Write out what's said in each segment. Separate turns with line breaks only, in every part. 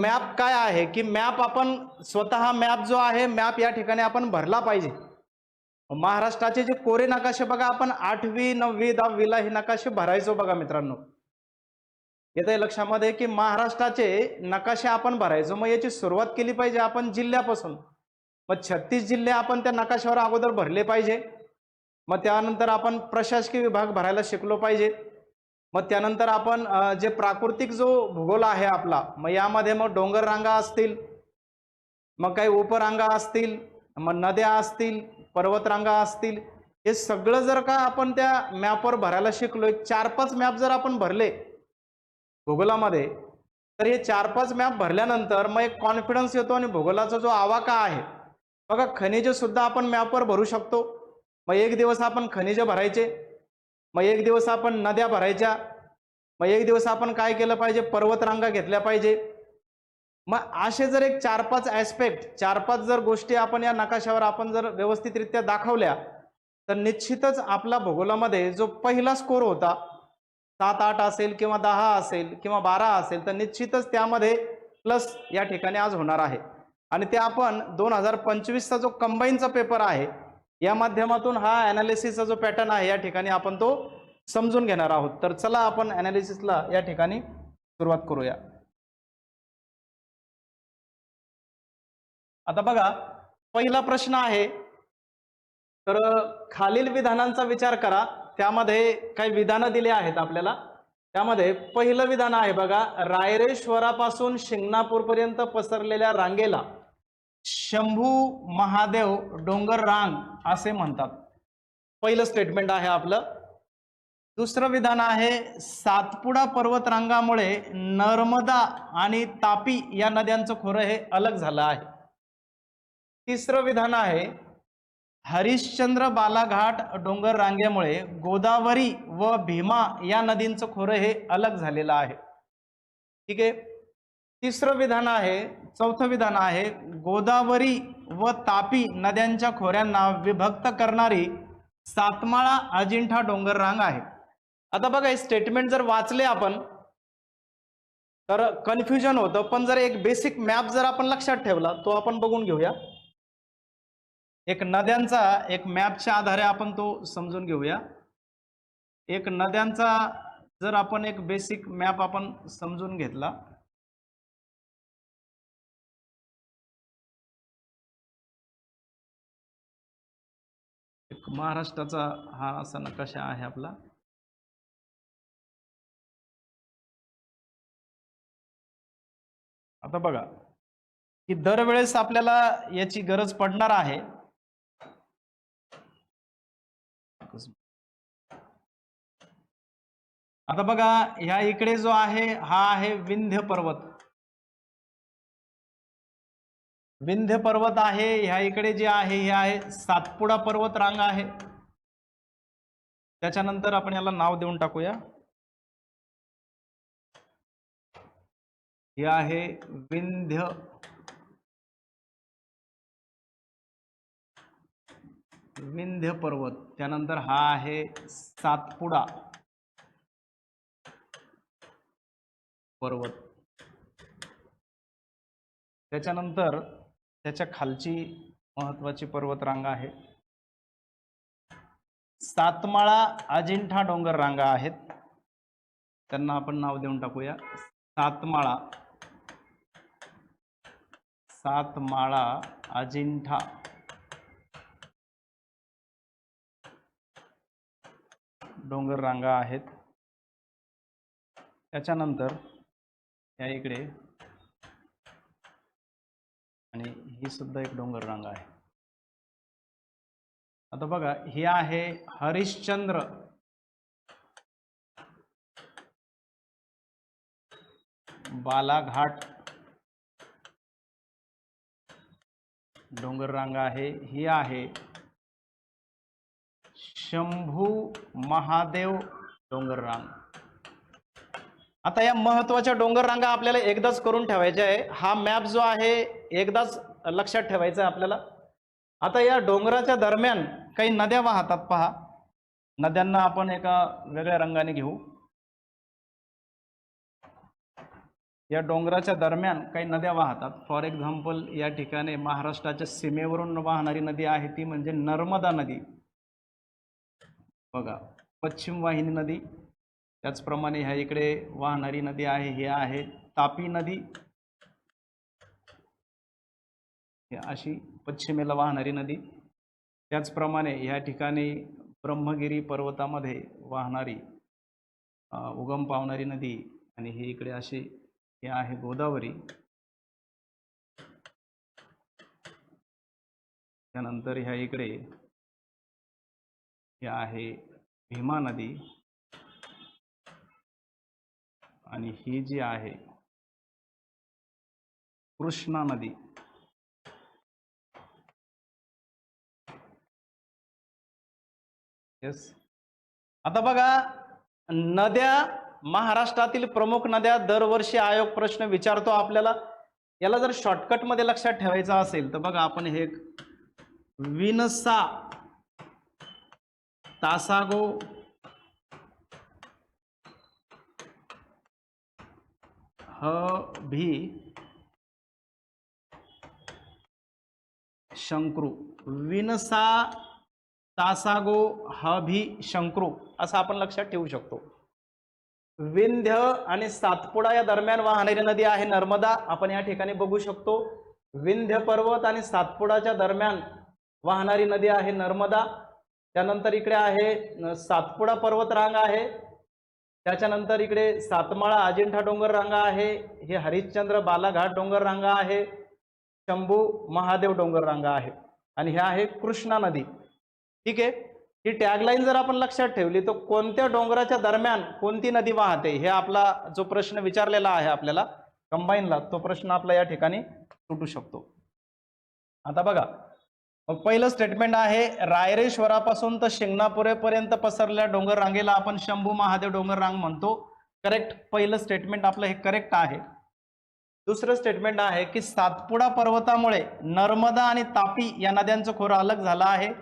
Map काय आहे की मॅप आपण स्वतः मॅप जो आहे मॅप या ठिकाणी आपण भरला पाहिजे. महाराष्ट्राचे जे कोरे नकाशे बघा आपण 8वी 9वी 10वीला हे नकाशे भरायचो बघा मित्रांनो. येते लक्षामध्ये की महाराष्ट्राचे नकाशे आपण भरायचो. मग याची सुरुवात केली पाहिजे आपण जिल्ह्यापासून. मग 36 जिल्हे आपण त्या नकाशावर अगोदर भरले पाहिजे. मग त्यानंतर आपण प्रशासकीय विभाग भरायला शिकलो पाहिजे. मग त्यानंतर आपण जे प्राकृतिक जो भूगोल आहे आपला, मग यामध्ये मग डोंगर रांगा असतील, मग काही उपरांगा असतील, मग नद्या असतील, पर्वतरांगा असतील, हे सगळं जर का आपण त्या मॅपवर भरायला शिकलो, 4-5 मॅप जर आपण भरले भूगोलामध्ये, तर हे 4-5 मॅप भरल्यानंतर मग एक कॉन्फिडन्स येतो आणि भूगोलाचा जो आवाका आहे बघा, खनिज सुद्धा आपण मॅपवर भरू शकतो. मग एक दिवस आपण खनिज भरायचे, मग एक दिवस आपण नद्या भरायच्या, मग एक दिवस आपण काय केलं पाहिजे, पर्वतरांगा घेतल्या पाहिजे. मग असे जर एक 4-5 ॲस्पेक्ट 4-5 जर गोष्टी आपण या नकाशावर आपण जर व्यवस्थितरित्या दाखवल्या, तर निश्चितच आपला भूगोलामध्ये जो पहिला स्कोर होता 7-8 असेल किंवा 10 असेल किंवा 12 असेल, तर निश्चितच त्यामध्ये प्लस या ठिकाणी आज होणार आहे. आणि ते आपण 2025चा जो कंबाईनचा पेपर आहे या माध्यमातून हा ॲनालिसिसचा जो पॅटर्न आहे या ठिकाणी आपण तो समजून घेणार आहोत. तर चला आपण ॲनालिसिसला या ठिकाणी सुरुवात करूया. आता बघा, पहिला प्रश्न आहे, तर खालील विधानांचा विचार करा. त्यामध्ये काही विधानं दिली आहेत आपल्याला. त्यामध्ये पहिलं विधान आहे बघा, रायरेश्वरापासून शिंगणापूरपर्यंत पसरलेल्या रांगेला शंभू महादेव डोंगर रांग असे म्हणतात. पहिलं स्टेटमेंट आहे आपलं. दुसरं विधान आहे, सातपुडा पर्वतरांगामुळे नर्मदा आणि तापी या नद्यांचं खोरं हे अलग झालं आहे. तिसरं विधान आहे, हरिश्चंद्र बालाघाट डोंगर रांगेमुळे गोदावरी व भीमा या नदींचं खोरं हे अलग झालेलं आहे. ठीक आहे. तिसरं विधान आहे, चौथं विधान आहे, गोदावरी व तापी नद्यांच्या खोऱ्यांना विभक्त करणारी सातमाळा अजिंठा डोंगर रांग आहे. आता बघा, हे स्टेटमेंट जर वाचले आपण तर कन्फ्युजन होतं, पण जर एक बेसिक मॅप जर आपण लक्षात ठेवला तो आपण बघून घेऊया. एक नद्यांचा एक मॅपच्या आधारे आपण तो समजून घेऊया. एक नद्यांचा जर आपण एक बेसिक मॅप आपण समजून घेतला, एक महाराष्ट्राचा हा असा नकाशा आहे आपला. आता बघा की दरवेळेस आपल्याला याची गरज पडणार आहे. आता बघा, ह्या इकडे जो आहे हा आहे विंध्य पर्वत. विंध्य पर्वत आहे. ह्या इकडे जे आहे हे आहे सातपुडा पर्वत रांग आहे. त्याच्यानंतर आपण याला नाव देऊन टाकूया, हे आहे विंध्य विंध्य पर्वत. त्यानंतर हा आहे सातपुडा पर्वत. त्याच्यानंतर त्याच्या खालची महत्वाची पर्वतरांगा आहे सातमाळा अजिंठा डोंगर रांगा आहेत. त्यांना आपण नाव देऊन टाकूया सातमाळा सातमाळा अजिंठा डोंगर रांगा आहेत. त्याच्यानंतर या इकडे आणि ही सुद्धा एक डोंगर रांग आहे. आता बघा, ही आहे हरिश्चंद्र बालाघाट डोंगर रांग आहे. ही आहे शंभू महादेव डोंगर रांग. आता या महत्वाच्या डोंगर रांगा आपल्याला एकदाच करून ठेवायच्या आहे. हा मॅप जो आहे एकदाच लक्षात ठेवायचा आहे आपल्याला. आता या डोंगराच्या दरम्यान काही नद्या वाहतात पहा. नद्यांना आपण एका वेगळ्या रंगाने घेऊ. या डोंगराच्या दरम्यान काही नद्या वाहतात. फॉर एक्झाम्पल या ठिकाणी महाराष्ट्राच्या सीमेवरून वाहणारी नदी आहे ती म्हणजे नर्मदा नदी बघा, पश्चिम वाहिनी नदी. त्याचप्रमाणे ह्या इकडे वाहणारी नदी आहे ही आहे तापी नदी, अशी पश्चिमेला वाहणारी नदी. त्याचप्रमाणे ह्या ठिकाणी ब्रह्मगिरी पर्वतामध्ये वाहणारी उगम पावणारी नदी आणि ही इकडे अशी हे आहे गोदावरी. त्यानंतर ह्या इकडे हे आहे भीमा नदी आणि ही जी आहे कृष्णा नदी. येस. आता बघा, नद्या, महाराष्ट्रातील प्रमुख नद्या दरवर्षी आयोग प्रश्न विचारतो आपल्याला. याला जर शॉर्टकट मध्ये लक्षात ठेवायचं असेल तर बघा, आपण हे विनसा, तासागो, भी, शंक्रू. विनसा, तासागो, भी, शंक्रू असं आपण लक्षात ठेवू शकतो. विंध्य आणि सातपुडा या दरम्यान वाहणारी नदी आहे नर्मदा. आपण या ठिकाणी बघू शकतो विंध्य पर्वत आणि सातपुडाच्या दरम्यान वाहणारी नदी आहे नर्मदा. त्यानंतर इकडे आहे सातपुडा पर्वत रांग आहे. त्याच्यानंतर इकडे सातमाळा अजिंठा डोंगर रांगा आहे. हे हरिश्चंद्र बालाघाट डोंगर रांगा आहे. शंभू महादेव डोंगर रांगा आहे आणि हे आहे कृष्णा नदी. ठीक आहे. ही टॅगलाईन जर आपण लक्षात ठेवली तर कोणत्या डोंगराच्या दरम्यान कोणती नदी वाहते हे आपला जो प्रश्न विचारलेला आहे आपल्याला कंबाईनला, तो प्रश्न आपला या ठिकाणी सुटू शकतो. आता बघा, मग पहिलं स्टेटमेंट आहे रायरेश्वरापासून तर शिंगणापुरेपर्यंत पसरलेल्या डोंगर रांगेला आपण शंभू महादेव डोंगर रांग म्हणतो. करेक्ट. पहिलं स्टेटमेंट आपलं हे करेक्ट आहे. दुसरं स्टेटमेंट आहे की सातपुडा पर्वतामुळे नर्मदा आणि तापी या नद्यांचं खोरं अलग झालं आहे.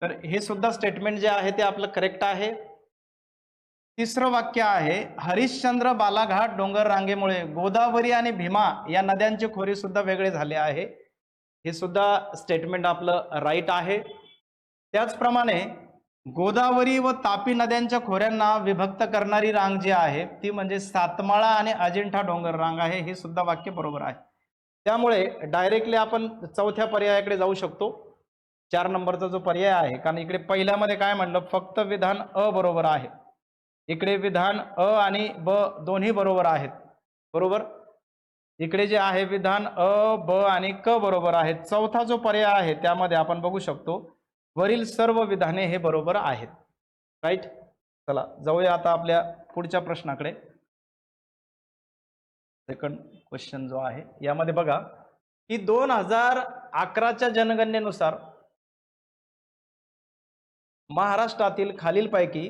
तर हे सुद्धा स्टेटमेंट जे आहे ते आपलं करेक्ट आहे. तिसरं वाक्य आहे हरिश्चंद्र बालाघाट डोंगर रांगेमुळे गोदावरी आणि भीमा या नद्यांचे खोरे सुद्धा वेगळे झाले आहे. हे सुद्धा स्टेटमेंट आपलं राईट आहे. त्याचप्रमाणे गोदावरी व तापी नद्यांच्या खोऱ्यांना विभक्त करणारी रांग जी आहे ती म्हणजे सातमाळा आणि अजिंठा डोंगर रांग आहे. हे सुद्धा वाक्य बरोबर आहे. त्यामुळे डायरेक्टली आपण चौथ्या पर्यायाकडे जाऊ शकतो. 4 नंबरचा जो पर्याय आहे, कारण इकडे पहिल्यामध्ये काय म्हणलं, फक्त विधान अ बरोबर आहे. इकडे विधान अ आणि ब दोन्ही बरोबर आहेत. बरोबर. इकडे जे आहे विधान अ, ब आणि क बरोबर आहेत. चौथा जो पर्याय आहे त्यामध्ये आपण बघू शकतो वरील सर्व विधाने हे बरोबर आहेत. राईट. चला जाऊया आता आपल्या पुढच्या प्रश्नाकडे. सेकंड क्वेश्चन जो आहे यामध्ये बघा की 2011च्या जनगणनेनुसार महाराष्ट्रातील खालीलपैकी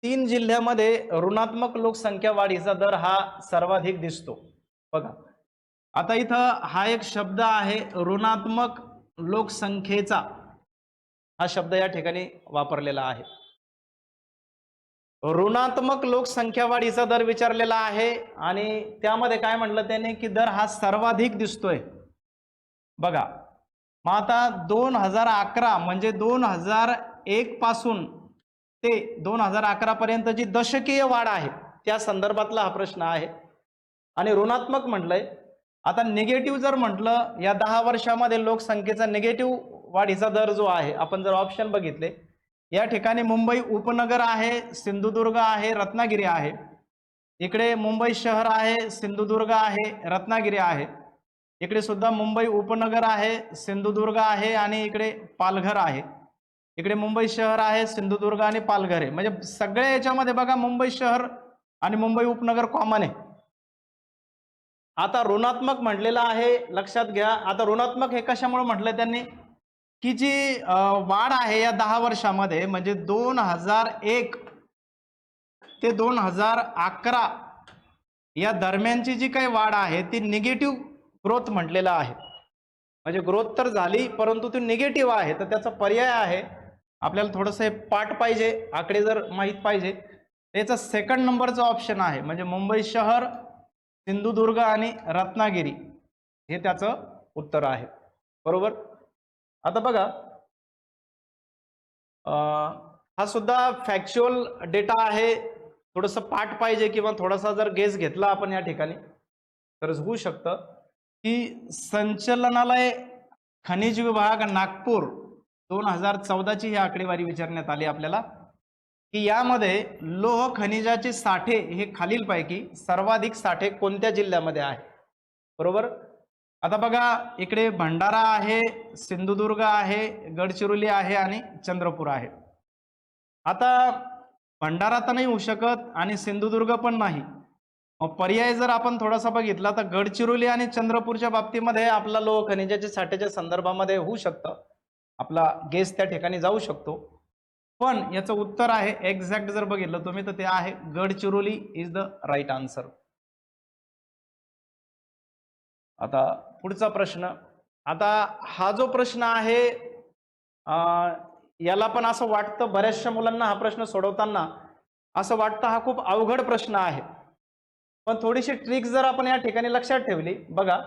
3 जिल्ह्यामध्ये ऋणात्मक लोकसंख्या वाढीचा दर हा सर्वाधिक दिसतो. बघा, आता इथं हा एक शब्द आहे ऋणात्मक लोकसंख्येचा, हा शब्द या ठिकाणी वापरलेला आहे. ऋणात्मक लोकसंख्या वाढीचा दर विचारलेला आहे आणि त्यामध्ये काय म्हटलं त्याने की दर हा सर्वाधिक दिसतोय. बघा, मग आता 2011 म्हणजे 2001 पासून ते 2011 पर्यंत जी दशकीय वाढ आहे त्या संदर्भातला हा प्रश्न आहे. आणि ऋणात्मक म्हटलंय. आता निगेटिव्ह जर म्हटलं या 10 वर्षामध्ये लोकसंख्येचा निगेटिव्ह वाढीचा दर जो आहे, आपण जर ऑप्शन बघितले या ठिकाणी मुंबई उपनगर आहे, सिंधुदुर्ग आहे, रत्नागिरी आहे. इकडे मुंबई शहर आहे, सिंधुदुर्ग आहे, रत्नागिरी आहे. इकडे सुद्धा मुंबई उपनगर आहे, सिंधुदुर्ग आहे आणि इकडे पालघर आहे. इकडे मुंबई शहर आहे, सिंधुदुर्ग आणि पालघर आहे. म्हणजे सगळ्या याच्यामध्ये बघा मुंबई शहर आणि मुंबई उपनगर कॉमन आहे. आता ऋणात्मक म्हटलेलं आहे, लक्षात घ्या. आता ऋणात्मक हे कशामुळे म्हटलं त्यांनी की जी वाढ आहे या 10 वर्षामध्ये म्हणजे 2001 ते 2011 या दरम्यानची जी काही वाढ आहे ती निगेटिव्ह ग्रोथ म्हटलेला आहे. म्हणजे ग्रोथ तर झाली परंतु ती निगेटिव्ह आहे. तर त्याचा पर्याय आहे आपल्याला थोडंसं पाठ पाहिजे, आकडे जर माहीत पाहिजे याचा सेकंड नंबरचा ऑप्शन आहे, म्हणजे मुंबई शहर, सिंधुदुर्ग आणि रत्नागिरी हे त्याचं उत्तर आहे. बरोबर. आता बघा, हा सुद्धा फॅक्च्युअल डेटा आहे. थोडंसं पाठ पाहिजे किंवा थोडासा जर गेस घेतला आपण या ठिकाणी तर होऊ शकतं की संचालनालय खनिज विभाग नागपूर 2014ची ही आकडेवारी विचारण्यात आली आपल्याला की यामध्ये लोह खनिजाचे साठे हे खालीलपैकी सर्वाधिक साठे कोणत्या जिल्ह्यामध्ये आहे. बरोबर. आता बघा, इकडे भंडारा आहे, सिंधुदुर्ग आहे, गडचिरोली आहे आणि चंद्रपूर आहे. आता भंडारा तर नाही होऊ शकत आणि सिंधुदुर्ग पण नाही. मग पर्याय जर आपण थोडासा बघितला तर गडचिरोली आणि चंद्रपूरच्या बाबतीमध्ये आपला लोह खनिजाच्या साठ्याच्या संदर्भामध्ये होऊ शकतं, आपला गेस त्या ठिकाणी जाऊ शकतो. पण याचं उत्तर आहे एक्झॅक्ट जर बघितलं तुम्ही तर ते आहे Gadchiroli is the right answer. आता पुढचा प्रश्न. आता हा जो प्रश्न आहे याला पण असं वाटतं, बऱ्याचशा मुलांना हा प्रश्न सोडवताना असं वाटतं हा खूप अवघड प्रश्न आहे. पण थोडीशी ट्रिक जर आपण या ठिकाणी लक्षात ठेवली, बघा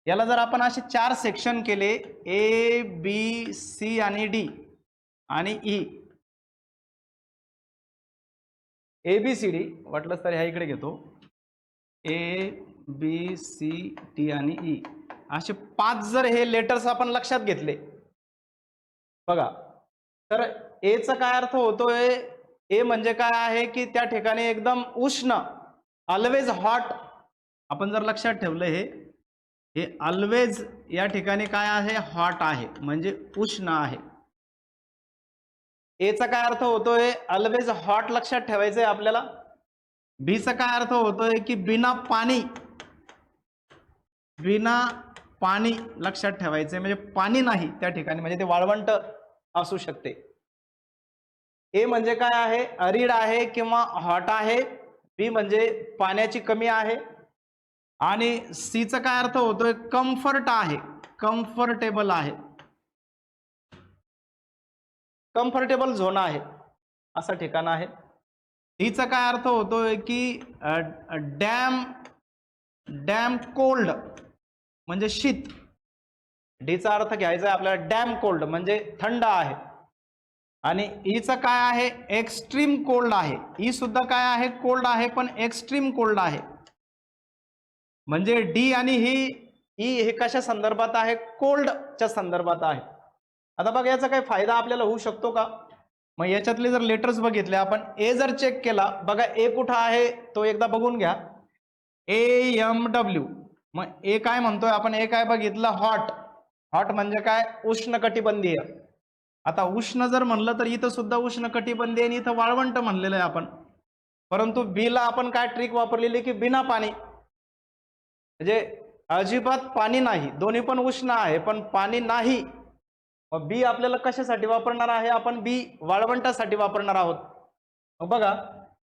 याला जर आपण असे 4 सेक्शन केले, ए बी सी आणि डी आणि E, A B C D वाटलंच तर ह्या इकडे घेतो, ए बी सी टी आणि ई असे 5 जर हे लेटर्स आपण लक्षात घेतले बघा, तर एचा काय अर्थ होतोय, ए म्हणजे काय आहे की त्या ठिकाणी एकदम उष्ण, ऑलवेज हॉट. आपण जर लक्षात ठेवलं हे ऑलवेज या ठिकाणी काय आहे, हॉट आहे म्हणजे उष्ण आहे. एचा काय अर्थ होतोय, ऑलवेज हॉट लक्षात ठेवायचंय आपल्याला. बीचा काय अर्थ होतोय की बिना पाणी लक्षात ठेवायचंय, म्हणजे पाणी नाही त्या ठिकाणी, म्हणजे ते वाळवंट असू शकते. ए म्हणजे काय आहे, अरिड आहे किंवा हॉट आहे. बी म्हणजे पाण्याची कमी आहे. आणि सीचा काय अर्थ होतोय, कम्फर्ट आहे, कम्फर्टेबल आहे, कम्फर्टेबल झोन आहे असं ठिकाण आहे. डीचा काय अर्थ होतोय की डॅम कोल्ड म्हणजे शीत. डीचा अर्थ घ्यायचा आहे आपल्याला डॅम कोल्ड म्हणजे थंड आहे. आणि ईचा काय आहे, एक्स्ट्रीम कोल्ड आहे. ई सुद्धा काय आहे, कोल्ड आहे पण एक्स्ट्रीम कोल्ड आहे. म्हणजे डी आणि ई हे कशा संदर्भात आहे, कोल्डच्या संदर्भात आहे. आता बघा याचा काही फायदा आपल्याला होऊ शकतो का. मग याच्यातले जर लेटर्स बघितले आपण, ए जर चेक केला, बघा ए कुठं आहे तो एकदा बघून घ्या, AMW. मग ए काय म्हणतोय आपण, ए काय बघितलं, हॉट. हॉट म्हणजे काय, उष्णकटिबंधीय. आता उष्ण जर म्हणलं तर इथं सुद्धा उष्णकटिबंधीय आणि इथं वाळवंट म्हणलेलं आहे आपण. परंतु बी ला आपण काय ट्रिक वापरलेली की बिना पाणी, म्हणजे अजिबात पाणी नाही, दोन्ही पण उष्ण आहे पण पाणी नाही. मग बी आपल्याला कशासाठी वापरणार आहे, आपण बी वाळवंटासाठी वापरणार आहोत. मग बघा,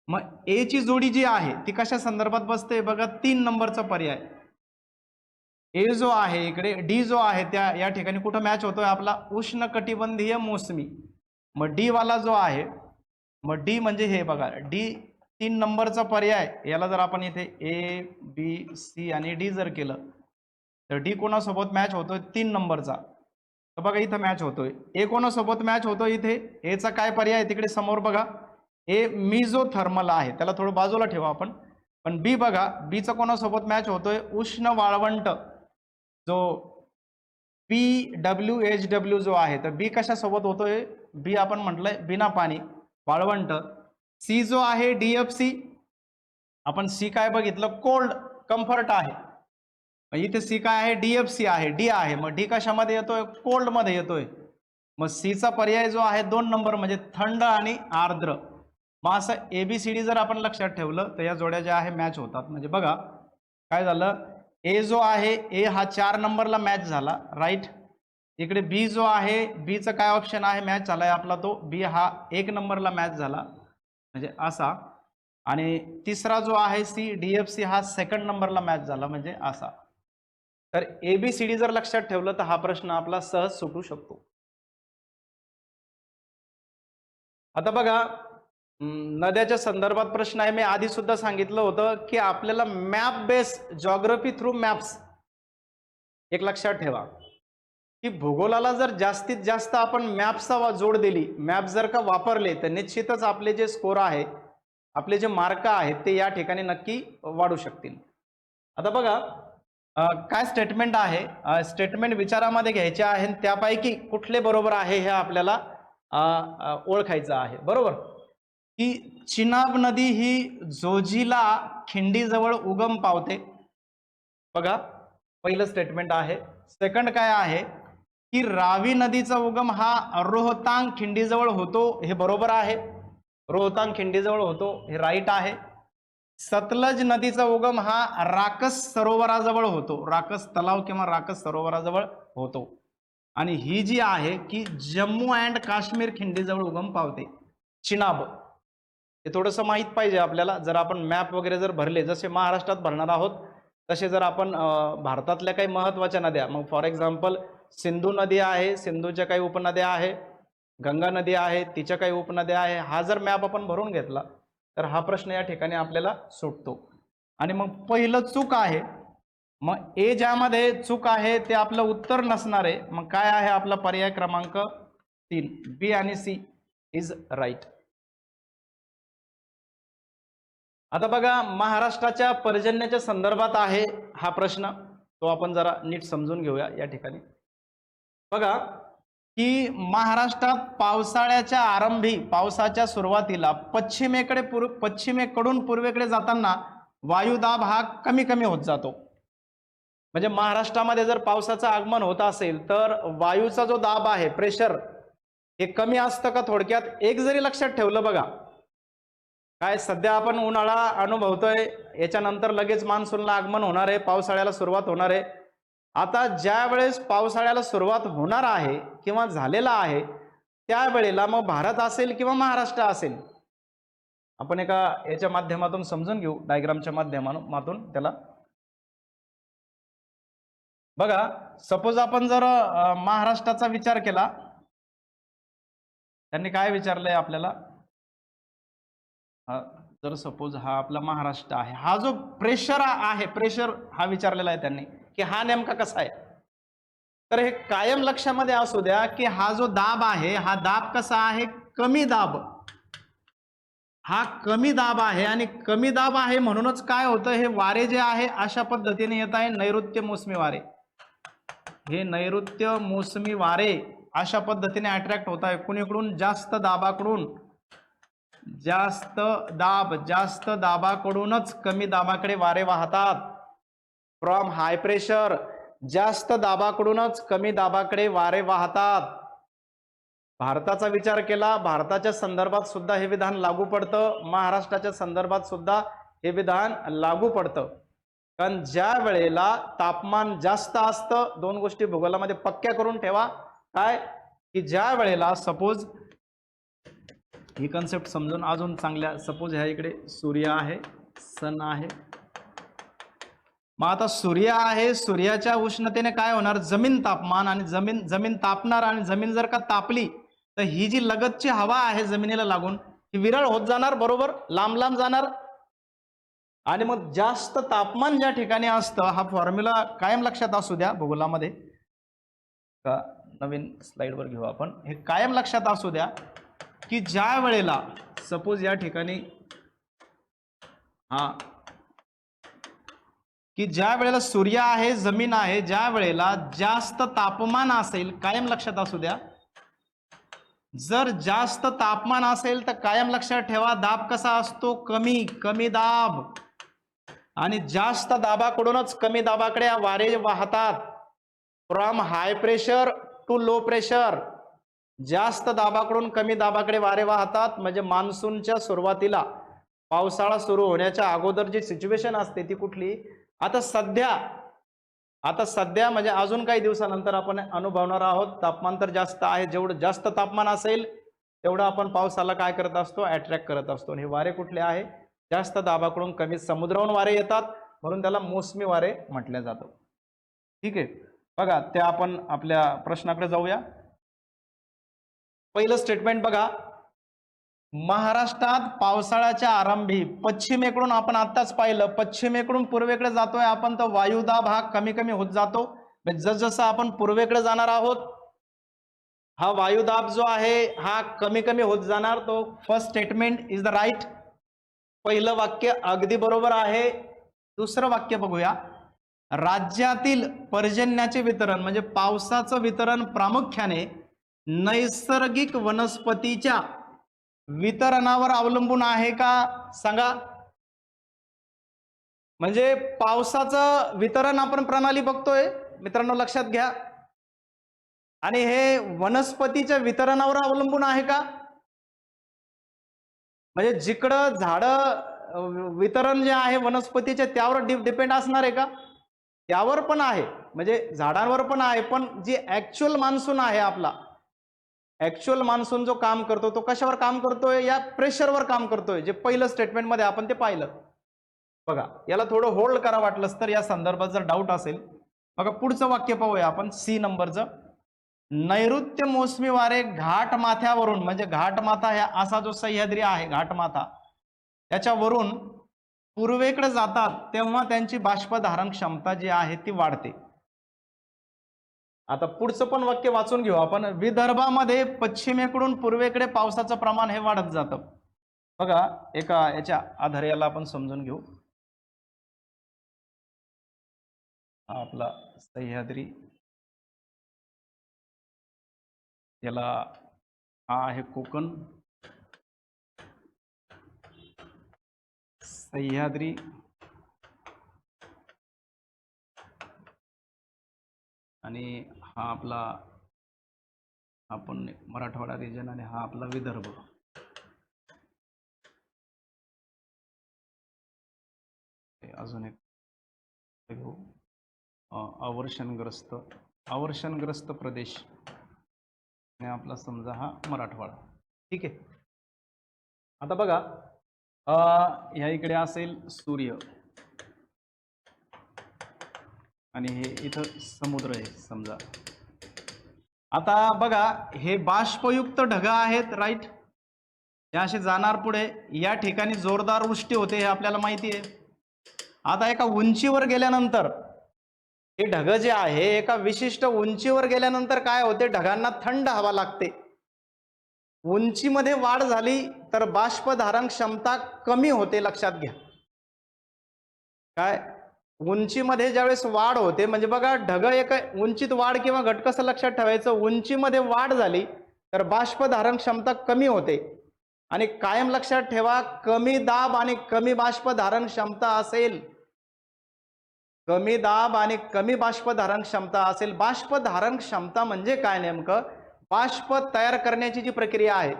मग ए ची जोडी जी आहे ती कशा संदर्भात बसते बघा, 3 नंबरचा पर्याय. ए जो आहे इकडे, डी जो आहे त्या या ठिकाणी कुठं मॅच होतोय आपला, उष्णकटिबंधीय मोसमी. मग डी वाला जो आहे, मग डी म्हणजे हे बघा, डी 3 नंबरचा पर्याय. याला जर आपण इथे ए बी सी आणि डी जर केलं तर डी कोणासोबत मॅच होतोय, 3 नंबरचा. तर बघा इथं मॅच होतोय. ए कोणासोबत मॅच होतोय इथे, एचा काय पर्याय तिकडे समोर बघा, ए मिझोथर्मल आहे, त्याला थोडं बाजूला ठेवा आपण. पण बी बघा, बीचा कोणासोबत मॅच होतोय, उष्ण वाळवंट, जो PWHW जो आहे. तर बी कशासोबत होतोय, बी आपण म्हटलंय बिना पाणी, वाळवंट. सी जो आहे DFC, आपण सी काय बघितलं, कोल्ड, कम्फर्ट आहे. इथे सी काय आहे, DFC आहे, डी आहे. मग डी कशामध्ये येतोय, कोल्ड मध्ये येतोय. मग सीचा पर्याय जो आहे 2 नंबर म्हणजे थंड आणि आर्द्र. मग असं ABCD जर आपण लक्षात ठेवलं तर या जोड्या ज्या आहे मॅच होतात. म्हणजे बघा काय झालं, ए जो आहे, ए हा 4 नंबरला मॅच झाला, राईट. इकडे बी जो आहे, बीचा काय ऑप्शन आहे, मॅच झालाय आपला तो बी हा 1 नंबरला मॅच झाला म्हणजे असा. आणि तिसरा जो आहे सी DFC हा 2nd नंबरला मॅच झाला म्हणजे असा. तर ABCD जर लक्षात ठेवलं तर हा प्रश्न आपला सहज सुटू शकतो. आता बघा, नद्याच्या संदर्भात प्रश्न आहे. मी आधी सुद्धा सांगितलं होतं की आपल्याला map base geography through maps एक लक्षात ठेवा की भूगोलाला जर जास्तीत जास्त आपण मॅप्सचा जोड दिली, मॅप जर का वापरले तर निश्चितच आपले जे स्कोर आहे, आपले जे मार्क आहेत ते या ठिकाणी नक्की वाढू शकतील. आता बघा काय स्टेटमेंट आहे, स्टेटमेंट विचारामध्ये घ्यायचे आहे आणि त्यापैकी कुठले बरोबर आहे हे आपल्याला ओळखायचं आहे. बरोबर की चिनाब नदी ही जोजिला खिंडीजवळ उगम पावते. बघा पहिलं स्टेटमेंट आहे. सेकंड काय आहे की रावी नदीचा उगम हा रोहतांग खिंडीजवळ होतो, हे बरोबर आहे. रोहतांग खिंडीजवळ होतो हे राईट आहे. सतलज नदीचा उगम हा राकस सरोवराजवळ होतो, राकस तलाव किंवा राकस सरोवराजवळ होतो. आणि ही जी आहे की जम्मू अँड काश्मीर खिंडीजवळ उगम पावते, चिनाब. हे थोडंसं माहीत पाहिजे आपल्याला. जर आपण मॅप वगैरे जर भरले, जसे महाराष्ट्रात भरणार आहोत तसे जर आपण भारतातल्या काही महत्त्वाच्या नद्या, मग फॉर एक्झाम्पल सिंधू नदी आहे, सिंधूच्या काही उपनद्या आहे, गंगा नदी आहे, तिच्या काही उपनद्या आहे, हा जर मॅप आपण भरून घेतला तर हा प्रश्न या ठिकाणी आपल्याला सुटतो. आणि मग पहिलं चूक आहे, मग ए ज्यामध्ये चूक आहे ते आपलं उत्तर नसणार आहे. मग काय आहे आपला पर्याय क्रमांक 3, बी आणि सी इज राईट. आता बघा महाराष्ट्राच्या पर्जन्याच्या संदर्भात आहे हा प्रश्न, तो आपण जरा नीट समजून घेऊया या ठिकाणी. बघा की महाराष्ट्रात पावसाळ्याच्या आरंभी, पावसाच्या सुरुवातीला पश्चिमेकडून पूर्वेकडे जाताना वायुदाब हा कमी कमी होत जातो. म्हणजे महाराष्ट्रामध्ये जर पावसाचं आगमन होत असेल तर वायूचा जो दाब आहे, प्रेशर, हे कमी असतं का? थोडक्यात एक जरी लक्षात ठेवलं, बघा काय सध्या आपण उन्हाळा अनुभवतोय, याच्यानंतर लगेच मान्सूनला आगमन होणार आहे, पावसाळ्याला सुरुवात होणार आहे. आता ज्या वेळेस पावसाळ्याला सुरुवात होणार आहे किंवा झालेला आहे त्यावेळेला मग भारत असेल किंवा महाराष्ट्र असेल, आपण एका याच्या माध्यमातून समजून घेऊ, डायग्रामच्या माध्यमातून त्याला. बघा सपोज आपण जर महाराष्ट्राचा विचार केला, त्यांनी काय विचारलंय आपल्याला, जर सपोज हा आपला महाराष्ट्र आहे, हा जो प्रेशर आहे, प्रेशर हा विचारलेला आहे त्यांनी की हा नेमका कसा आहे. तर हे कायम लक्षामध्ये असू द्या की हा जो दाब आहे, हा दाब कसा आहे? कमी दाब. हा कमी दाब आहे आणि कमी दाब आहे म्हणूनच काय होतं, हे वारे जे आहे अशा पद्धतीने येत आहे, नैऋत्य मोसमी वारे. हे नैऋत्य मोसमी वारे अशा पद्धतीने अट्रॅक्ट होत आहे कुणीकडून? जास्त दाबाकडून. जास्त दाबाकडूनच कमी दाबाकडे वारे वाहतात. फ्रॉम हाय प्रेशर, जास्त दाबाकडूनच कमी दाबाकडे वारे वाहतात. भारताचा विचार केला, भारताच्या संदर्भात सुद्धा हे विधान लागू पडतं, महाराष्ट्राच्या संदर्भात सुद्धा हे विधान लागू पडतं. कारण ज्या वेळेला तापमान जास्त असतं, दोन गोष्टी भूगोलामध्ये पक्क्या करून ठेवा, काय की ज्या वेळेला सपोज ही कन्सेप्ट समजून अजून चांगल्या, सपोज ह्या इकडे सूर्य आहे, सन आहे. मग आता सूर्य आहे, सूर्याच्या उष्णतेने काय होणार? जमीन तापमान, आणि जमीन तापणार, आणि जमीन जर का तापली तर ही जी लगतची हवा आहे जमिनीला लागून ही विरळ होत जाणार, बरोबर, लांब लांब जाणार. आणि मग जास्त तापमान ज्या ठिकाणी असतं, हा फॉर्म्युला कायम लक्षात असू द्या भूगोलामध्ये, का नवीन स्लाइडवर घेऊ आपण, हे कायम लक्षात असू द्या की ज्या वेळेला सपोज या ठिकाणी की ज्या वेळेला सूर्य आहे, जमीन आहे, ज्या वेळेला जास्त तापमान असेल, कायम लक्षात असू द्या, जर जास्त तापमान असेल तर कायम लक्षात ठेवा दाब कसा असतो? कमी दाब. आणि जास्त दाबाकडूनच कमी दाबाकडे वारे वाहतात. From high pressure to low pressure, जास्त दाबाकडून कमी दाबाकडे वारे वाहतात. म्हणजे मान्सूनच्या सुरुवातीला, पावसाळा सुरू होण्याच्या अगोदर जी सिच्युएशन असते ती कुठली? आता सध्या म्हणजे अजून काही दिवसानंतर आपण अनुभवणार आहोत. तापमान तर जास्त आहे, जेवढं जास्त तापमान असेल तेवढं आपण पावसाला काय करत असतो? अट्रॅक्ट करत असतो. हे वारे कुठले आहे? जास्त दाबाकडून कमी समुद्रावरून वारे येतात, म्हणून त्याला मोसमी वारे म्हटलं जातं. ठीक आहे, बघा त्या आपण आपल्या प्रश्नाकडे जाऊया. पहिलं स्टेटमेंट बघा महाराष्ट्रात पावसाळ्याच्या आरंभी पश्चिमेकडून आपण आत्ताच पाहिलं, पश्चिमेकडून पूर्वेकडे जातोय आपण, तर वायुदाब हा कमी कमी होत जातो. जसजसं आपण पूर्वेकडे जाणार आहोत, हा वायुदाब जो आहे हा कमी कमी होत जाणार. तो first statement is the right. पहिलं वाक्य अगदी बरोबर आहे. दुसरं वाक्य बघूया. राज्यातील पर्जन्याचे वितरण म्हणजे पावसाचं वितरण प्रामुख्याने नैसर्गिक वनस्पतीच्या वितरणावर अवलंबून आहे का सांगा. म्हणजे पावसाचं वितरण आपण प्रणाली बघतोय मित्रांनो, लक्षात घ्या. आणि हे वनस्पतीच्या वितरणावर अवलंबून आहे का. म्हणजे जिकडं झाडं वितरण जे आहे वनस्पतीचे त्यावर डिपेंड असणार आहे का. त्यावर पण आहे, म्हणजे झाडांवर पण आहे. पण जी ऍक्च्युअल मान्सून आहे आपला, ऍक्च्युअल मान्सून जो काम करतो तो कशावर काम करतोय, या प्रेशरवर काम करतोय. जे पहिलं स्टेटमेंट मध्ये आपण ते पाहिलं बघा. याला थोडं होल्ड करा वाटलंच तर, या संदर्भात जर डाऊट असेल. बघा पुढचं वाक्य पाहूया आपण, सी नंबरचं. नैऋत्य मोसमी वारे घाट माथ्यावरून, म्हणजे घाटमाथा ह्या असा जो सह्याद्री आहे घाटमाथा, त्याच्यावरून पूर्वेकडे जातात तेव्हा त्यांची बाष्पधारण क्षमता जी आहे ती वाढते. आता पुढचं पण वाक्य वाचून घेऊ आपण. विदर्भामध्ये पश्चिमेकडून पूर्वेकडे पावसाचं प्रमाण हे वाढत जातं. बघा एका याच्या आधारे याला आपण समजून घेऊ. आपला सह्याद्री, याला हा आहे कोकण, सह्याद्री आणि हा आपला आपण मराठवाडा रिजन आणि हा आपला विदर्भ. अजून एक घेऊ, अवर्षणग्रस्त प्रदेश आणि आपला समजा हा मराठवाडा. ठीक आहे. आता बघा ह्या इकडे असेल सूर्य आणि हे इथं समुद्र आहे समजा. आता बघा हे बाष्पयुक्त ढग आहेत, राईट. हे असे जाणार पुढे. या ठिकाणी जोरदार वृष्टी होते हे आपल्याला माहिती आहे. आता एका उंचीवर गेल्यानंतर हे ढग जे आहे एका विशिष्ट उंचीवर गेल्यानंतर काय होते, ढगांना थंड हवा लागते. उंचीमध्ये वाढ झाली तर बाष्पधारण क्षमता कमी होते, लक्षात घ्या. काय उंचीमध्ये ज्यावेळेस वाढ होते, म्हणजे बघा ढग एका उंचीत वाढ किंवा घट कसं लक्षात ठेवायचं, उंचीमध्ये वाढ झाली तर बाष्पधारण क्षमता कमी होते. आणि कायम लक्षात ठेवा, कमी दाब आणि कमी बाष्पधारण क्षमता असेल, कमी दाब आणि कमी बाष्पधारण क्षमता असेल. बाष्पधारण क्षमता म्हणजे काय नेमकं, बाष्प तयार करण्याची जी प्रक्रिया आहे,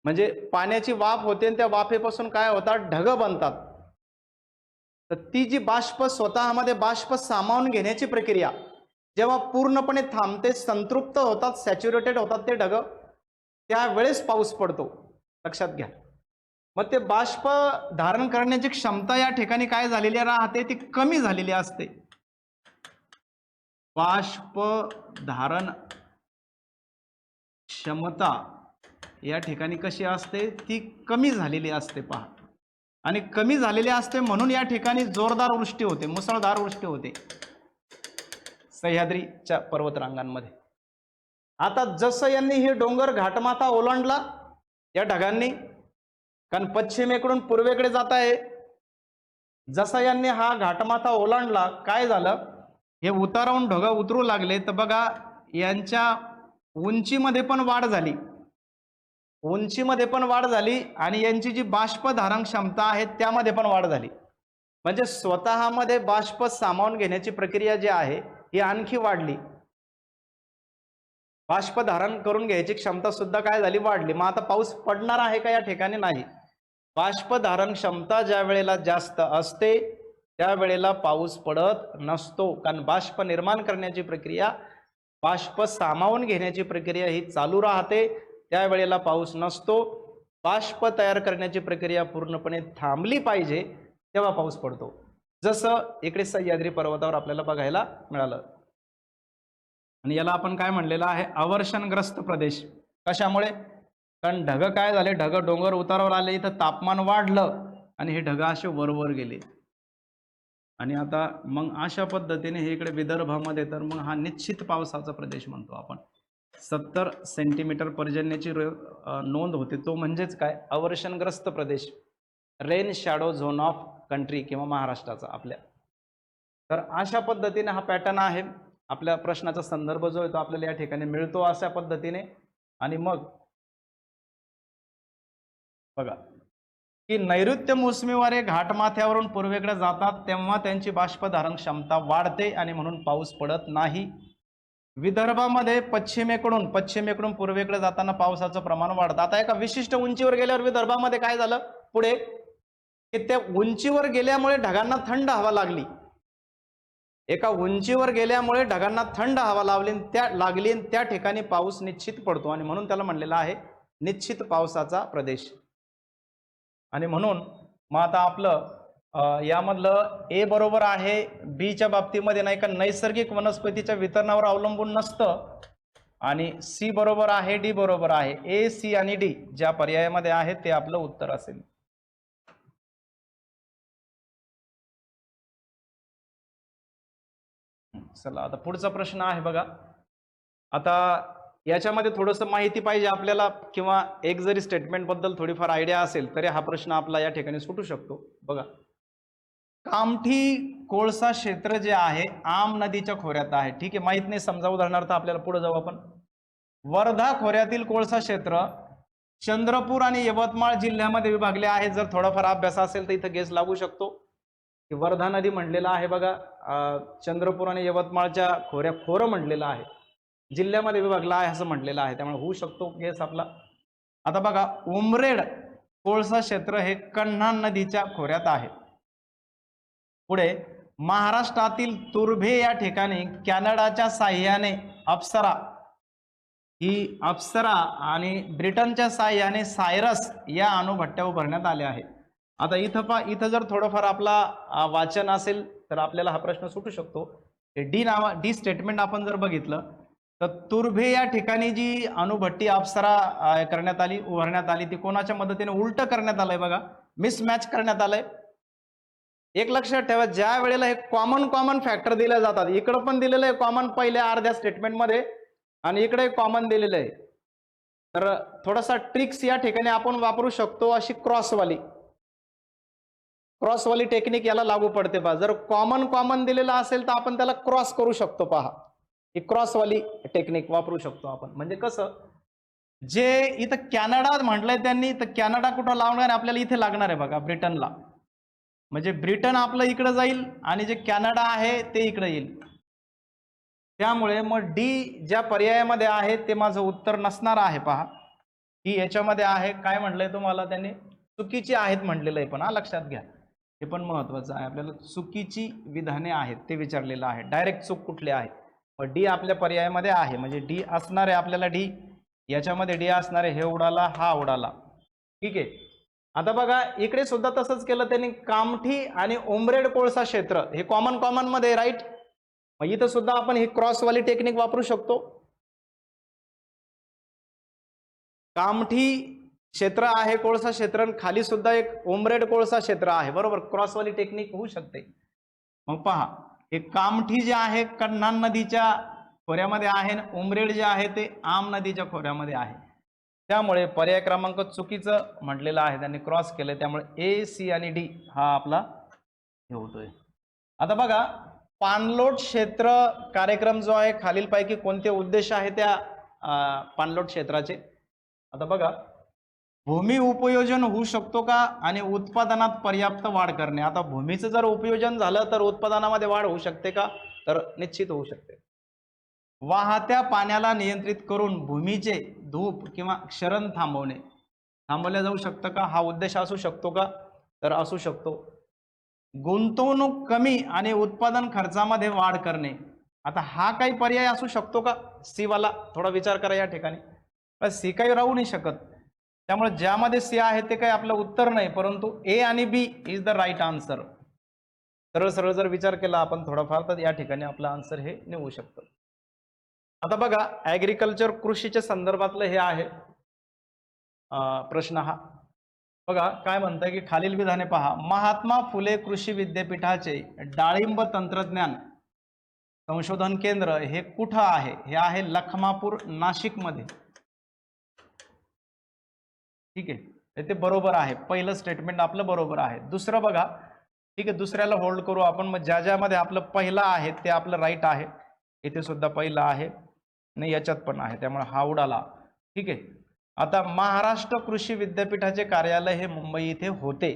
म्हणजे पाण्याची वाफ होते आणि त्या वाफेपासून काय होतात, ढग बनतात. तर ती जी बाष्प स्वतःमध्ये बाष्प सामावून घेण्याची प्रक्रिया जेव्हा पूर्णपणे थांबते, संतृप्त होतात, सॅच्युरेटेड होतात ते ढग, त्यावेळेस पाऊस पडतो, लक्षात घ्या. मग ते बाष्प धारण करण्याची क्षमता या ठिकाणी काय झालेली राहते, ती कमी झालेली असते. बाष्प धारण क्षमता या ठिकाणी कशी असते, ती कमी झालेली असते. पहा, आणि कमी झालेली असते म्हणून या ठिकाणी जोरदार वृष्टी होते, मुसळधार वृष्टी होते सह्याद्रीच्या पर्वतरांगांमध्ये. आता जसं यांनी हे डोंगर घाटमाथा ओलांडला या ढगांनी, कारण पश्चिमेकडून पूर्वेकडे जात आहे, जसा यांनी हा घाटमाथा ओलांडला काय झालं, हे उतारावून ढग उतरू लागले. तर बघा यांच्या उंचीमध्ये पण वाढ झाली, उंचीमध्ये पण वाढ झाली आणि यांची जी बाष्प धारण क्षमता आहे त्यामध्ये पण वाढ झाली. म्हणजे स्वतःमध्ये बाष्प सामावून घेण्याची प्रक्रिया जी आहे ही आणखी वाढली. बाष्प धारण करून घ्यायची क्षमता सुद्धा काय झाली, वाढली. मग आता पाऊस पडणार आहे का या ठिकाणी, नाही. बाष्प धारण क्षमता ज्या वेळेला जास्त असते त्यावेळेला पाऊस पडत नसतो, कारण बाष्प निर्माण करण्याची प्रक्रिया, बाष्प सामावून घेण्याची प्रक्रिया ही चालू राहते, त्यावेळेला पाऊस नसतो. बाष्प तयार करण्याची प्रक्रिया पूर्णपणे थांबली पाहिजे तेव्हा पाऊस पडतो, जसं इकडे सह्याद्री पर्वतावर आपल्याला बघायला मिळालं. आणि याला आपण काय म्हणलेलं आहे, अवर्षणग्रस्त प्रदेश. कशामुळे, कारण ढग काय झाले, ढग डोंगर उतारावर आले, इथं तापमान वाढलं आणि हे ढग असे वर गेले. आणि आता मग अशा पद्धतीने हे इकडे विदर्भामध्ये, तर मग हा निश्चित पावसाचा प्रदेश म्हणतो आपण. 70 सेंटीमीटर पर्जन्याची नोंद होते. तो म्हणजेच काय, अवर्षणग्रस्त प्रदेश, rain shadow zone of country किंवा महाराष्ट्राचा आपल्या. तर अशा पद्धतीने हा पॅटर्न आहे. आपल्या प्रश्नाचा संदर्भ जो आहे तो आपल्याला या ठिकाणी मिळतो अशा पद्धतीने. आणि मग बघा की नैऋत्य मोसमी वारे घाटमाथ्यावरून पूर्वेकडे जातात तेव्हा त्यांची बाष्पधारण क्षमता वाढते आणि म्हणून पाऊस पडत नाही. विदर्भामध्ये पश्चिमेकडून पूर्वेकडे जाताना पावसाचं प्रमाण वाढतं. आता एका विशिष्ट उंचीवर गेल्यावर विदर्भामध्ये काय झालं पुढे, की त्या उंचीवर गेल्यामुळे ढगांना थंड हवा लागली. एका उंचीवर गेल्यामुळे ढगांना थंड हवा लागली त्या ठिकाणी पाऊस निश्चित पडतो आणि म्हणून त्याला म्हणलेलं आहे निश्चित पावसाचा प्रदेश. आणि म्हणून मग आता आपलं यामधलं ए बरोबर आहे, बी च्या बाबतीमध्ये नाही का नैसर्गिक वनस्पतीच्या वितरणावर अवलंबून नसतं, आणि सी बरोबर आहे, डी बरोबर आहे. ए, सी आणि डी ज्या पर्यायामध्ये आहे ते आपलं उत्तर असेल. चला आता पुढचा प्रश्न आहे बघा. आता याच्यामध्ये थोडंसं माहिती पाहिजे आपल्याला, किंवा एक जरी स्टेटमेंट बद्दल थोडीफार आयडिया असेल तरी हा प्रश्न आपला या ठिकाणी सुटू शकतो. बघा, कामठी कोळसा क्षेत्र जे आहे आम नदीच्या खोऱ्यात आहे. ठीक आहे, माहित नाही समजा, उदाहरणार्थ आपल्याला पुढे जाऊ आपण. वर्धा खोऱ्यातील कोळसा क्षेत्र चंद्रपूर आणि यवतमाळ जिल्ह्यामध्ये विभागले आहे. जर थोडाफार अभ्यास असेल तर इथं गेस लागू शकतो की वर्धा नदी म्हणलेला आहे बघा, चंद्रपूर आणि यवतमाळच्या खोरं म्हटलेलं आहे, जिल्ह्यामध्ये विभागला आहे असं म्हटलेलं आहे, त्यामुळे होऊ शकतो गेस आपला. आता बघा, उमरेड कोळसा क्षेत्र हे कन्हान नदीच्या खोऱ्यात आहे. पुढे महाराष्ट्रातील तुर्भे या ठिकाणी कॅनडाच्या साह्याने अप्सरा आणि ब्रिटनच्या साह्याने सायरस या अणुभट्ट्या उभारण्यात आल्या आहेत. आता इथं जर थोडंफार आपला वाचन असेल तर आपल्याला हा प्रश्न सुटू शकतो. डी स्टेटमेंट आपण जर बघितलं तर तुर्भे या ठिकाणी जी अणुभट्टी अप्सरा उभारण्यात आली ती कोणाच्या मदतीने उलट करण्यात आलंय बघा, मिसमॅच करण्यात आलंय. एक लक्षात ठेवा, ज्या वेळेला हे कॉमन फॅक्टर दिले जातात, इकडं पण दिलेलं आहे कॉमन पहिल्या अर्ध्या स्टेटमेंटमध्ये आणि इकडे कॉमन दिलेलं आहे, तर थोडासा ट्रिक्स या ठिकाणी आपण वापरू शकतो. अशी क्रॉसवाली टेक्निक याला लागू पडते पहा. जर कॉमन दिलेला असेल तर आपण त्याला क्रॉस करू शकतो. पहा, ही क्रॉसवाली टेक्निक वापरू शकतो आपण. म्हणजे कसं, जे इथं कॅनडा म्हटलंय त्यांनी, तर कॅनडा कुठं लावणार आहे आपल्याला, इथे लागणार आहे बघा, ब्रिटनला. म्हणजे ब्रिटन आपलं इकडे जाईल आणि जे कॅनडा आहे ते इकडे येईल. त्यामुळे मग डी ज्या पर्यायामध्ये आहे ते माझं उत्तर नसणार आहे. पहा, ही याच्यामध्ये आहे, काय म्हटलंय तुम्हाला त्यांनी, चुकीची आहेत म्हटलेलं आहे, पण लक्षात घ्या, हे पण महत्वाचं आहे. आपल्याला चुकीची विधाने आहेत ते विचारलेलं आहे, डायरेक्ट चूक कुठली आहे. मग डी आपल्या पर्यायामध्ये आहे, म्हणजे डी असणार आहे आपल्याला. डी याच्यामध्ये डी असणार आहे, हे उडाला, हा उडाला. ठीक आहे. आता बघा, इकडे सुद्धा तसंच केलं त्यांनी. कामठी आणि उमरेड कोळसा क्षेत्र हे कॉमन मध्ये राईट. मग इथं सुद्धा आपण ही क्रॉसवाली टेक्निक वापरू शकतो. कामठी क्षेत्र आहे कोळसा क्षेत्र, खाली सुद्धा एक उमरेड कोळसा क्षेत्र आहे, बरोबर. क्रॉसवाली टेक्निक होऊ शकते. मग पहा, हे कामठी जे आहे कन्हान नदीच्या खोऱ्यामध्ये आहे, उमरेड जे आहे ते आम नदीच्या खोऱ्यामध्ये आहे. त्यामुळे पर्याय क्रमांक चुकीचं म्हटलेलं आहे, त्यांनी क्रॉस केलंय. त्यामुळे ए, सी आणि डी हा आपला हे होतोय. आता बघा, पाणलोट क्षेत्र कार्यक्रम जो आहे, खालीलपैकी कोणते उद्देश आहे त्या पाणलोट क्षेत्राचे. आता बघा, भूमी उपयोजन होऊ शकतो का आणि उत्पादनात पर्याप्त वाढ करणे. आता भूमीचं जर उपयोजन झालं तर उत्पादनामध्ये वाढ होऊ शकते का, तर निश्चित होऊ शकते. वाहत्या पाण्याला नियंत्रित करून भूमीचे धूप किंवा क्षरण थांबवल्या जाऊ शकतं का, हा उद्देश असू शकतो का, तर असू शकतो. गुंतवणूक कमी आणि उत्पादन खर्चामध्ये वाढ करणे. आता हा काही पर्याय असू शकतो का, सी वाला. थोडा विचार करा या ठिकाणी, पण सी काही राहू नाही शकत. त्यामुळे ज्यामध्ये सी आहे ते काही आपलं उत्तर नाही, परंतु ए आणि बी इज द राईट आन्सर. सरळ जर विचार केला आपण थोडाफार, तर या ठिकाणी आपलं आन्सर हे निवडू शकतो. आता बघा, ऍग्रिकल्चर कृषीच्या संदर्भातलं हे आहे. प्रश्न हा बघा काय म्हणताय की खालील विधाने पहा. महात्मा फुले कृषी विद्यापीठाचे डाळिंब तंत्रज्ञान संशोधन केंद्र हे कुठं आहे? हे आहे लखमापूर, नाशिक मध्ये. ठीक आहे, ते बरोबर आहे. पहिलं स्टेटमेंट आपलं बरोबर आहे. दुसरं बघा, ठीक आहे, दुसऱ्याला होल्ड करू आपण. मग ज्या ज्यामध्ये आपलं पहिलं आहे ते आपलं राईट आहे. इथे सुद्धा पहिलं आहे नाही, याच्यात पण आहे, त्यामुळे हा उडाला. ठीक आहे. आता महाराष्ट्र कृषी विद्यापीठाचे कार्यालय हे मुंबई इथे होते,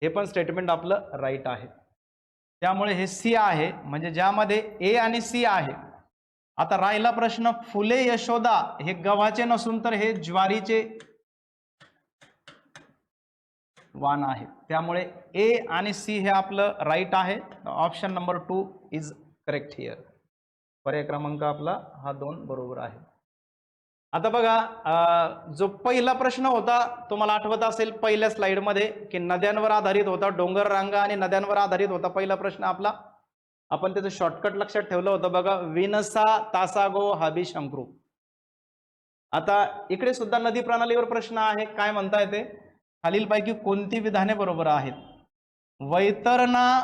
हे पण स्टेटमेंट आपलं राईट आहे. त्यामुळे हे सी आहे, म्हणजे ज्यामध्ये ए आणि सी आहे. आता राहिला प्रश्न फुले यशोदा हे गव्हाचे नसून तर हे ज्वारीचे वाण आहे. त्यामुळे ए आणि सी हे आपलं राईट आहे. Option number 2 is correct here. पर्याय क्रमांक आपला हा 2 बरोबर आहे. आता बघा, जो पहिला प्रश्न होता तुम्हाला आठवत असेल पहिल्या स्लाइडमध्ये की नद्यांवर आधारित होता, डोंगर रांगा आणि नद्यांवर आधारित होता पहिला प्रश्न आपला. आपण त्याचं शॉर्टकट लक्षात ठेवलं होतं बघा, विनसा, तासागो, हाबी, शंक्रू. आता इकडे सुद्धा नदी प्रणालीवर प्रश्न आहे. काय म्हणता येते? खालीलपैकी कोणती विधाने बरोबर आहेत? वैतरणा,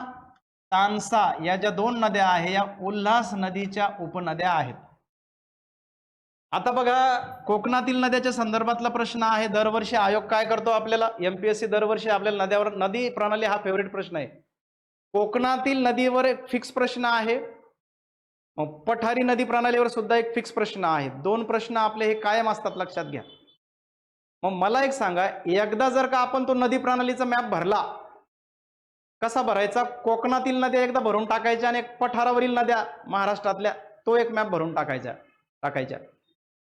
तानसा या ज्या 2 नद्या आहेत या उल्हास नदीच्या उपनद्या आहेत. आता बघा, कोकणातील नद्याच्या संदर्भातला प्रश्न आहे. दरवर्षी आयोग काय करतो आपल्याला, एमपीएससी दरवर्षी आपल्याला नद्यावर, नदी प्रणाली हा फेवरेट प्रश्न आहे. कोकणातील नदीवर एक फिक्स प्रश्न आहे. मग पठारी नदी प्रणालीवर सुद्धा एक फिक्स प्रश्न आहे. 2 प्रश्न आपले हे कायम असतात, लक्षात घ्या. मग मला एक सांगा, एकदा जर का आपण तो नदी प्रणालीचा मॅप भरला, कसा भरायचा? कोकणातील नद्या एकदा भरून टाकायच्या आणि एक पठारावरील नद्या महाराष्ट्रातल्या तो एक मॅप भरून टाकायच्या.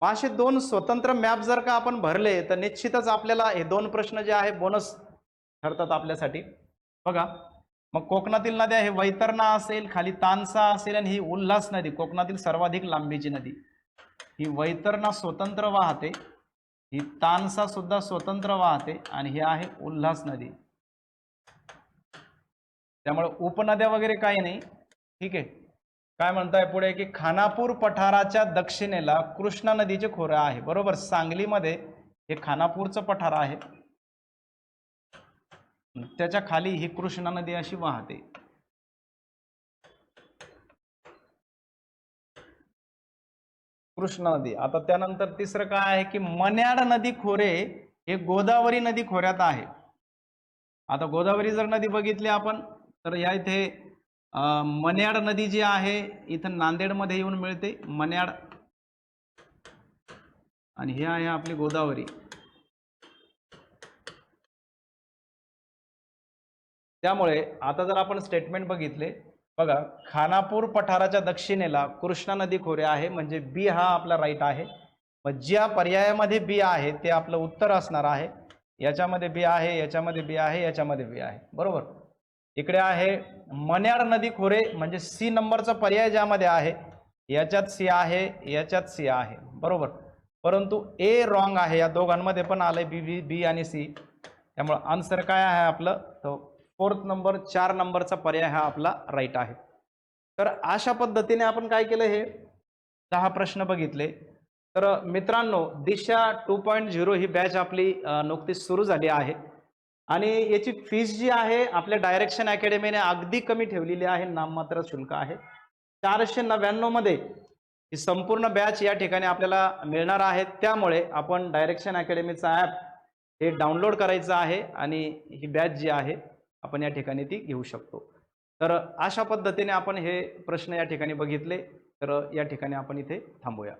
असे 2 स्वतंत्र मॅप जर का आपण भरले तर निश्चितच आपल्याला हे 2 प्रश्न जे आहे बोनस ठरतात आपल्यासाठी. बघा, मग कोकणातील नद्या हे वैतरणा असेल, खाली तानसा असेल आणि ही उल्हास नदी, कोकणातील सर्वाधिक लांबीची नदी. ही वैतरणा स्वतंत्र वाहते, ही तानसा सुद्धा स्वतंत्र वाहते आणि ही आहे उल्हास नदी. त्यामुळे उपनद्या वगैरे काही नाही. ठीक आहे. काय म्हणताय पुढे की खानापूर पठाराच्या दक्षिणेला कृष्णा नदीचे खोरे आहे. बरोबर, सांगलीमध्ये हे खानापूरचं पठार आहे, त्याच्या खाली ही कृष्णा नदी अशी वाहते. कृष्णा नदी. आता त्यानंतर तिसरं काय आहे की मन्याड नदी खोरे हे गोदावरी नदी खोऱ्यात आहे. आता गोदावरी जर नदी बघितली आपण तर या इथे मन्याड नदी जी आहे इथं नांदेडमध्ये येऊन मिळते, मन्याड, आणि हे आहे आपली गोदावरी. त्यामुळे आता जर आपण स्टेटमेंट बघितले बघा, खानापूर पठाराच्या दक्षिणेला कृष्णा नदी खोरे आहे, म्हणजे बी हा आपला राईट आहे. मग ज्या पर्यायामध्ये बी आहे ते आपलं उत्तर असणार आहे. याच्यामध्ये बी आहे, याच्यामध्ये बी आहे, याच्यामध्ये बी आहे. बरोबर, इकडे आहे मन्याड नदी खोरे, म्हणजे सी नंबरचा पर्याय ज्यामध्ये आहे याच्यात सी आहे, याच्यात सी आहे. बरोबर, परंतु ए रॉंग आहे. या दोघांमध्ये पण आलंय बी आणि सी. त्यामुळे आन्सर काय आहे आपलं, तो 4th नंबर 4 नंबरचा पर्याय हा आपला राईट आहे. तर अशा पद्धतीने आपण काय केलं, हे 10 प्रश्न बघितले. तर मित्रांनो, दिशा 2.0 ही बॅच आपली नुकतीच सुरू झाली आहे आणि याची फीस जी आहे आपल्या डायरेक्शन अकॅडमीने अगदी कमी ठेवलेली आहे, नाममात्र शुल्क आहे. 499 मध्ये ही संपूर्ण बॅच या ठिकाणी आपल्याला मिळणार आहे. त्यामुळे आपण डायरेक्शन अकॅडमीचा ॲप हे डाउनलोड करायचं आहे आणि ही बॅच जी आहे आपण या ठिकाणी ती घेऊ शकतो. तर अशा पद्धतीने आपण हे प्रश्न या ठिकाणी बघितले. तर या ठिकाणी आपण इथे थांबूया.